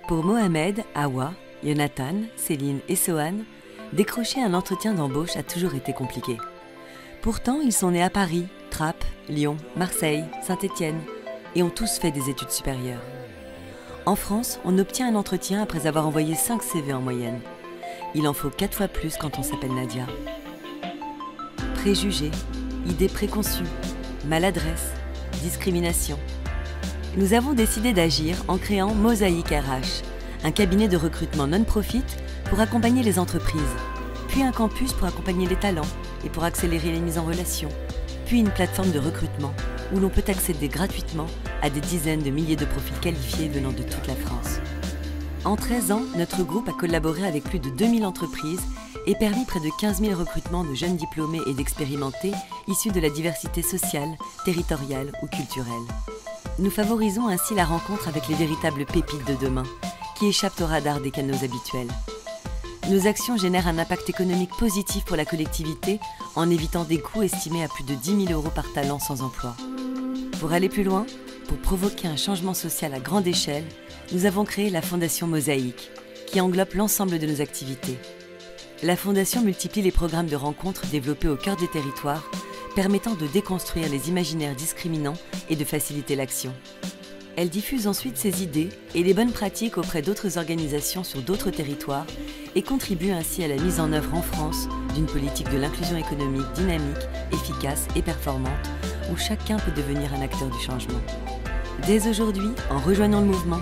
Pour Mohamed, Hawa, Jonathan, Céline et Sohan, décrocher un entretien d'embauche a toujours été compliqué. Pourtant, ils sont nés à Paris, Trappes, Lyon, Marseille, Saint-Étienne et ont tous fait des études supérieures. En France, on obtient un entretien après avoir envoyé 5 CV en moyenne. Il en faut 4 fois plus quand on s'appelle Nadia. Préjugés, idées préconçues, maladresse, discrimination. Nous avons décidé d'agir en créant Mosaïque RH, un cabinet de recrutement non-profit pour accompagner les entreprises, puis un campus pour accompagner les talents et pour accélérer les mises en relation, puis une plateforme de recrutement où l'on peut accéder gratuitement à des dizaines de milliers de profils qualifiés venant de toute la France. En 13 ans, notre groupe a collaboré avec plus de 2000 entreprises et permis près de 15 000 recrutements de jeunes diplômés et d'expérimentés issus de la diversité sociale, territoriale ou culturelle. Nous favorisons ainsi la rencontre avec les véritables pépites de demain, qui échappent au radar des canaux habituels. Nos actions génèrent un impact économique positif pour la collectivité en évitant des coûts estimés à plus de 10 000 € par talent sans emploi. Pour aller plus loin, pour provoquer un changement social à grande échelle, nous avons créé la Fondation Mosaïque, qui englobe l'ensemble de nos activités. La Fondation multiplie les programmes de rencontres développés au cœur des territoires, permettant de déconstruire les imaginaires discriminants et de faciliter l'action. Elle diffuse ensuite ses idées et les bonnes pratiques auprès d'autres organisations sur d'autres territoires et contribue ainsi à la mise en œuvre en France d'une politique de l'inclusion économique dynamique, efficace et performante, où chacun peut devenir un acteur du changement. Dès aujourd'hui, en rejoignant le mouvement,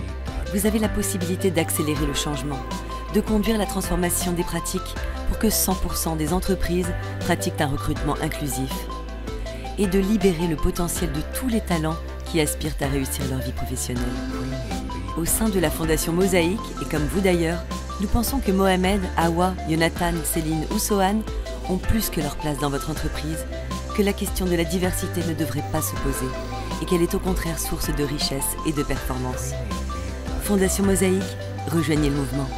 vous avez la possibilité d'accélérer le changement, de conduire la transformation des pratiques pour que 100% des entreprises pratiquent un recrutement inclusif et de libérer le potentiel de tous les talents qui aspirent à réussir leur vie professionnelle. Au sein de la Fondation Mosaïque, et comme vous d'ailleurs, nous pensons que Mohamed, Hawa, Jonathan, Céline ou Sohan ont plus que leur place dans votre entreprise, que la question de la diversité ne devrait pas se poser et qu'elle est au contraire source de richesse et de performance. Fondation Mosaïque, rejoignez le mouvement.